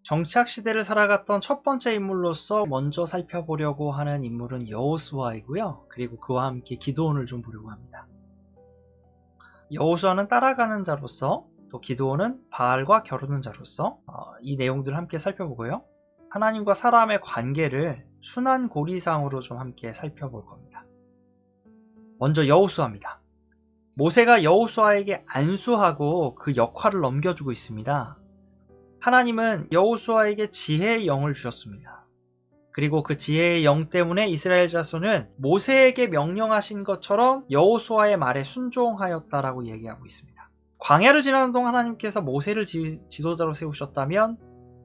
정착 시대를 살아갔던 첫 번째 인물로서 먼저 살펴보려고 하는 인물은 여호수아이고요. 그리고 그와 함께 기드온을 좀 보려고 합니다. 여호수아는 따라가는 자로서, 또 기드온은 바알과 겨루는 자로서 이 내용들을 함께 살펴보고요. 하나님과 사람의 관계를 순환 고리상으로 좀 함께 살펴볼 겁니다. 먼저 여호수아입니다. 모세가 여호수아에게 안수하고 그 역할을 넘겨주고 있습니다. 하나님은 여호수아에게 지혜의 영을 주셨습니다. 그리고 그 지혜의 영 때문에 이스라엘 자손은 모세에게 명령하신 것처럼 여호수아의 말에 순종하였다라고 얘기하고 있습니다. 광야를 지나는 동안 하나님께서 모세를 지도자로 세우셨다면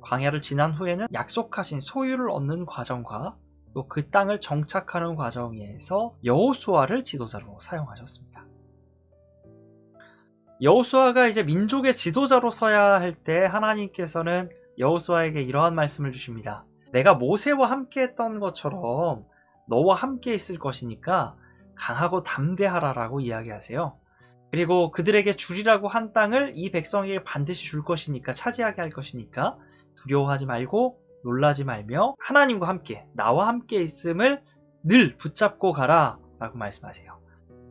광야를 지난 후에는 약속하신 소유를 얻는 과정과 또 그 땅을 정착하는 과정에서 여호수아를 지도자로 사용하셨습니다. 여호수아가 이제 민족의 지도자로 서야 할 때 하나님께서는 여호수아에게 이러한 말씀을 주십니다. 내가 모세와 함께 했던 것처럼 너와 함께 있을 것이니까 강하고 담대하라라고 이야기하세요. 그리고 그들에게 주리라고 한 땅을 이 백성에게 반드시 줄 것이니까, 차지하게 할 것이니까 두려워하지 말고 놀라지 말며 하나님과 함께, 나와 함께 있음을 늘 붙잡고 가라 라고 말씀하세요.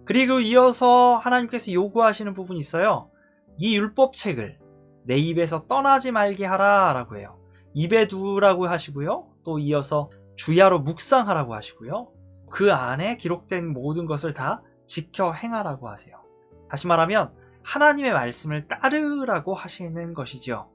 그리고 이어서 하나님께서 요구하시는 부분이 있어요. 이 율법책을 내 입에서 떠나지 말게 하라 라고 해요. 입에 두라고 하시고요. 또 이어서 주야로 묵상하라고 하시고요. 그 안에 기록된 모든 것을 다 지켜 행하라고 하세요. 다시 말하면 하나님의 말씀을 따르라고 하시는 것이죠.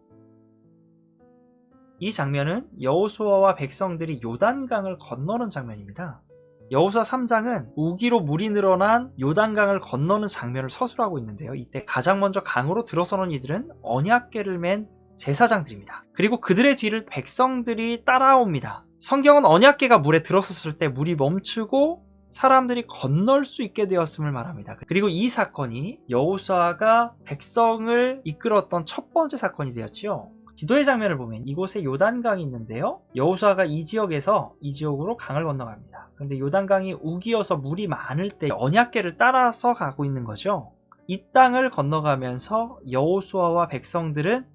이 장면은 여호수아와 백성들이 요단강을 건너는 장면입니다. 여호수아 3장은 우기로 물이 늘어난 요단강을 건너는 장면을 서술하고 있는데요. 이때 가장 먼저 강으로 들어서는 이들은 언약궤를 맨 제사장들입니다. 그리고 그들의 뒤를 백성들이 따라옵니다. 성경은 언약궤가 물에 들어섰을 때 물이 멈추고 사람들이 건널 수 있게 되었음을 말합니다. 그리고 이 사건이 여호수아가 백성을 이끌었던 첫 번째 사건이 되었죠. 지도의 장면을 보면 이곳에 요단강이 있는데요. 여호수아가 이 지역으로 강을 건너갑니다. 그런데 요단강이 우기어서 물이 많을 때 언약궤를 따라서 가고 있는 거죠. 이 땅을 건너가면서 여호수아와 백성들은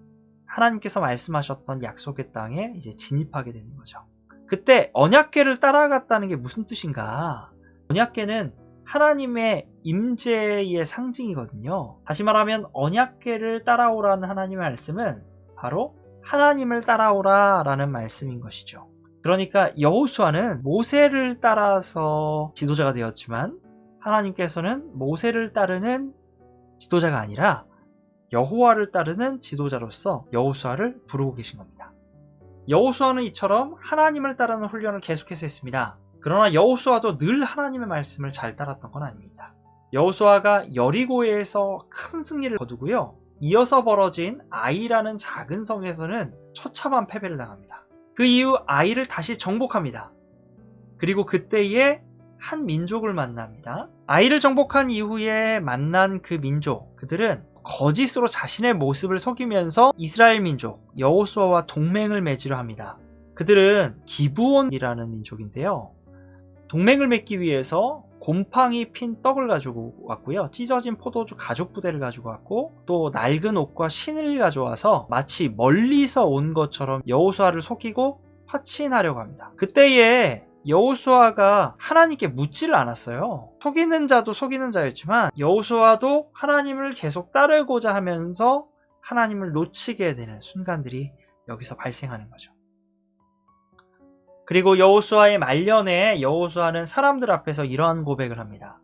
하나님께서 말씀하셨던 약속의 땅에 이제 진입하게 되는 거죠. 그때 언약궤를 따라갔다는 게 무슨 뜻인가? 언약궤는 하나님의 임재의 상징이거든요. 다시 말하면 언약궤를 따라오라는 하나님의 말씀은 바로 하나님을 따라오라 라는 말씀인 것이죠. 그러니까 여호수아는 모세를 따라서 지도자가 되었지만 하나님께서는 모세를 따르는 지도자가 아니라 여호와를 따르는 지도자로서 여호수아를 부르고 계신 겁니다. 여호수아는 이처럼 하나님을 따르는 훈련을 계속해서 했습니다. 그러나 여호수아도 늘 하나님의 말씀을 잘 따랐던 건 아닙니다. 여호수아가 여리고에서 큰 승리를 거두고요. 이어서 벌어진 아이라는 작은 성에서는 처참한 패배를 당합니다. 그 이후 아이를 다시 정복합니다. 그리고 그때에 한 민족을 만납니다. 아이를 정복한 이후에 만난 그 민족, 그들은 거짓으로 자신의 모습을 속이면서 이스라엘 민족 여호수아와 동맹을 맺으려 합니다. 그들은 기브온이라는 민족인데요. 동맹을 맺기 위해서 곰팡이 핀 떡을 가지고 왔고요. 찢어진 포도주 가죽 부대를 가지고 왔고 또 낡은 옷과 신을 가져와서 마치 멀리서 온 것처럼 여호수아를 속이고 화친하려고 합니다. 그때에 여호수아가 하나님께 묻지를 않았어요. 속이는 자도 속이는 자였지만 여호수아도 하나님을 계속 따르고자 하면서 하나님을 놓치게 되는 순간들이 여기서 발생하는 거죠. 그리고 여호수아의 말년에 여호수아는 사람들 앞에서 이러한 고백을 합니다.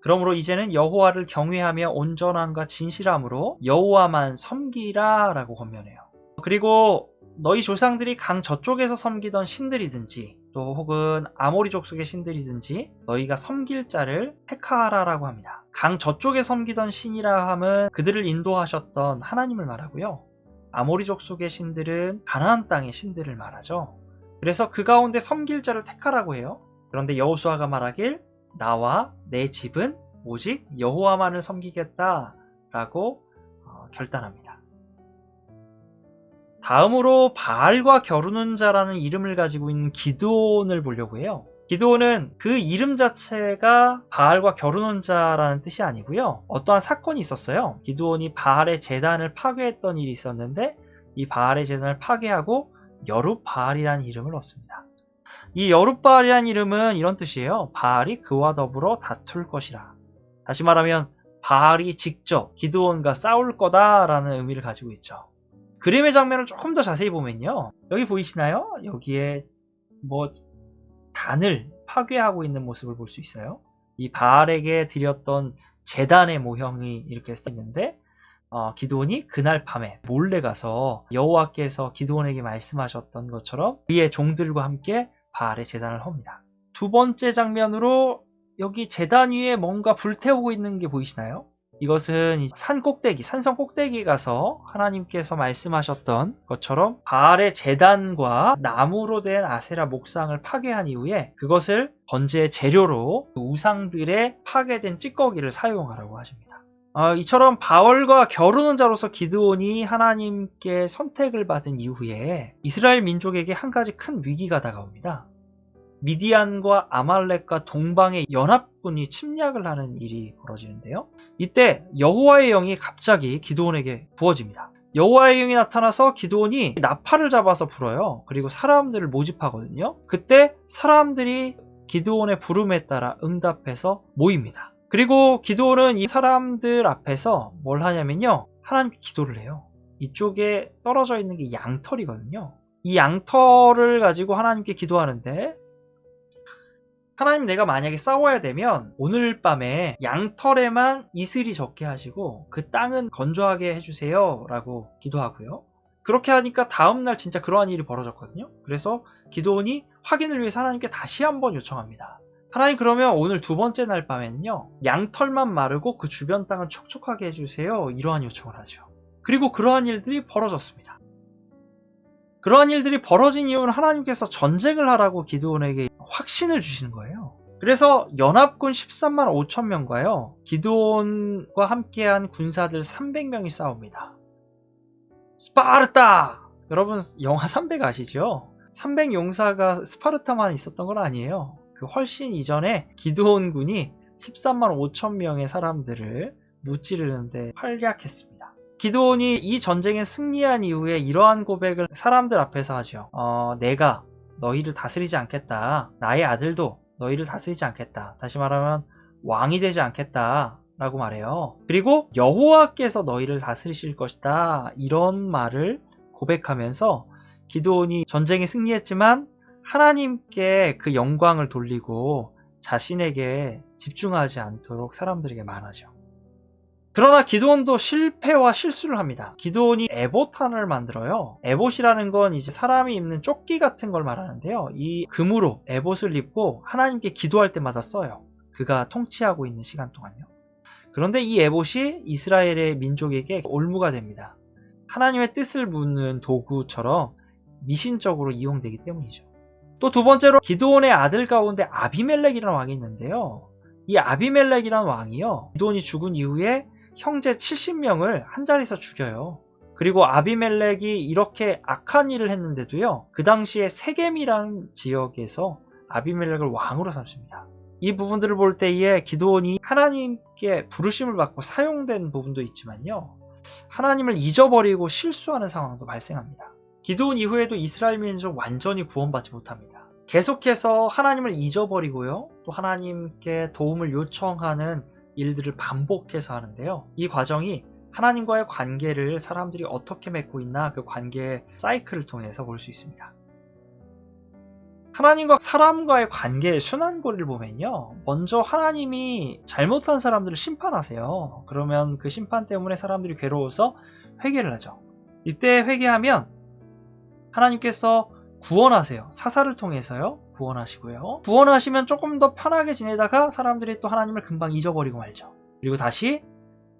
그러므로 이제는 여호와를 경외하며 온전함과 진실함으로 여호와만 섬기라 라고 권면해요. 그리고 너희 조상들이 강 저쪽에서 섬기던 신들이든지 또 혹은 아모리 족속의 신들이든지 너희가 섬길 자를 택하라 라고 합니다. 강 저쪽에 섬기던 신이라 함은 그들을 인도하셨던 하나님을 말하고요. 아모리 족속의 신들은 가나안 땅의 신들을 말하죠. 그래서 그 가운데 섬길 자를 택하라고 해요. 그런데 여호수아가 말하길 나와 내 집은 오직 여호와만을 섬기겠다라고 결단합니다. 다음으로 바알과 겨루는 자라는 이름을 가지고 있는 기드온을 보려고 해요. 기드온은 그 이름 자체가 바알과 겨루는 자라는 뜻이 아니고요. 어떠한 사건이 있었어요. 기드온이 바알의 제단을 파괴했던 일이 있었는데 이 바알의 제단을 파괴하고 여룻바알이라는 이름을 얻습니다. 이 여룻바알이라는 이름은 이런 뜻이에요. 바알이 그와 더불어 다툴 것이라. 다시 말하면 바알이 직접 기드온과 싸울 거다라는 의미를 가지고 있죠. 그림의 장면을 조금 더 자세히 보면요. 여기 보이시나요? 여기에 단을 파괴하고 있는 모습을 볼 수 있어요. 이 바알에게 드렸던 제단의 모형이 이렇게 써 있는데 기드온이 그날 밤에 몰래 가서 여호와께서 기드온에게 말씀하셨던 것처럼 그의 종들과 함께 바알의 제단을 헙니다. 두 번째 장면으로 여기 제단 위에 뭔가 불태우고 있는 게 보이시나요? 이것은 산성 꼭대기에 가서 하나님께서 말씀하셨던 것처럼 바알의 제단과 나무로 된 아세라 목상을 파괴한 이후에 그것을 번제의 재료로 우상들의 파괴된 찌꺼기를 사용하라고 하십니다. 이처럼 바알과 겨루는 자로서 기드온이 하나님께 선택을 받은 이후에 이스라엘 민족에게 한 가지 큰 위기가 다가옵니다. 미디안과 아말렉과 동방의 연합군이 침략을 하는 일이 벌어지는데요. 이때 여호와의 영이 갑자기 기드온에게 부어집니다. 여호와의 영이 나타나서 기드온이 나팔을 잡아서 불어요. 그리고 사람들을 모집하거든요. 그때 사람들이 기드온의 부름에 따라 응답해서 모입니다. 그리고 기드온은 이 사람들 앞에서 뭘 하냐면요. 하나님께 기도를 해요. 이쪽에 떨어져 있는 게 양털이거든요. 이 양털을 가지고 하나님께 기도하는데 하나님, 내가 만약에 싸워야 되면 오늘 밤에 양털에만 이슬이 적게 하시고 그 땅은 건조하게 해주세요 라고 기도하고요. 그렇게 하니까 다음날 진짜 그러한 일이 벌어졌거든요. 그래서 기드온이 확인을 위해서 하나님께 다시 한번 요청합니다. 하나님, 그러면 오늘 두 번째 날 밤에는요, 양털만 마르고 그 주변 땅을 촉촉하게 해주세요. 이러한 요청을 하죠. 그리고 그러한 일들이 벌어졌습니다. 그러한 일들이 벌어진 이유는 하나님께서 전쟁을 하라고 기드온에게 확신을 주시는 거예요. 그래서 연합군 13만 5천 명과요, 기드온과 함께한 군사들 300명이 싸웁니다. 스파르타! 여러분 영화 300 아시죠? 300 용사가 스파르타만 있었던 건 아니에요. 그 훨씬 이전에 기드온군이 13만 5천 명의 사람들을 무찌르는데 활약했습니다. 기드온이 이 전쟁에 승리한 이후에 이러한 고백을 사람들 앞에서 하죠. 내가 너희를 다스리지 않겠다. 나의 아들도 너희를 다스리지 않겠다. 다시 말하면 왕이 되지 않겠다 라고 말해요. 그리고 여호와께서 너희를 다스리실 것이다. 이런 말을 고백하면서 기드온이 전쟁에 승리했지만 하나님께 그 영광을 돌리고 자신에게 집중하지 않도록 사람들에게 말하죠. 그러나 기드온도 실패와 실수를 합니다. 기드온이 에봇탄을 만들어요. 에봇이라는 건 이제 사람이 입는 조끼 같은 걸 말하는데요. 이 금으로 에봇을 입고 하나님께 기도할 때마다 써요. 그가 통치하고 있는 시간 동안요. 그런데 이 에봇이 이스라엘의 민족에게 올무가 됩니다. 하나님의 뜻을 묻는 도구처럼 미신적으로 이용되기 때문이죠. 또 두 번째로 기드온의 아들 가운데 아비멜렉이라는 왕이 있는데요. 이 아비멜렉이라는 왕이요, 기드온이 죽은 이후에 형제 70명을 한 자리에서 죽여요. 그리고 아비멜렉이 이렇게 악한 일을 했는데도요, 그 당시에 세겜이라는 지역에서 아비멜렉을 왕으로 삼습니다. 이 부분들을 볼 때에 기드온이 하나님께 부르심을 받고 사용된 부분도 있지만요, 하나님을 잊어버리고 실수하는 상황도 발생합니다. 기드온 이후에도 이스라엘 민족 완전히 구원받지 못합니다. 계속해서 하나님을 잊어버리고요, 또 하나님께 도움을 요청하는 일들을 반복해서 하는데요. 이 과정이 하나님과의 관계를 사람들이 어떻게 맺고 있나, 그 관계의 사이클을 통해서 볼 수 있습니다. 하나님과 사람과의 관계의 순환고리를 보면요, 먼저 하나님이 잘못한 사람들을 심판하세요. 그러면 그 심판 때문에 사람들이 괴로워서 회개를 하죠. 이때 회개하면 하나님께서 구원하세요. 사사를 통해서요, 구원하시고요. 구원하시면 조금 더 편하게 지내다가 사람들이 또 하나님을 금방 잊어버리고 말죠. 그리고 다시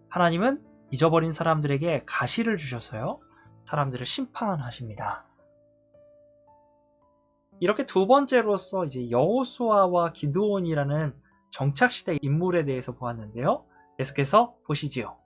하나님은 잊어버린 사람들에게 가시를 주셔서요, 사람들을 심판하십니다. 이렇게 두 번째로서 이제 여호수아와 기드온이라는 정착시대 인물에 대해서 보았는데요. 계속해서 보시지요.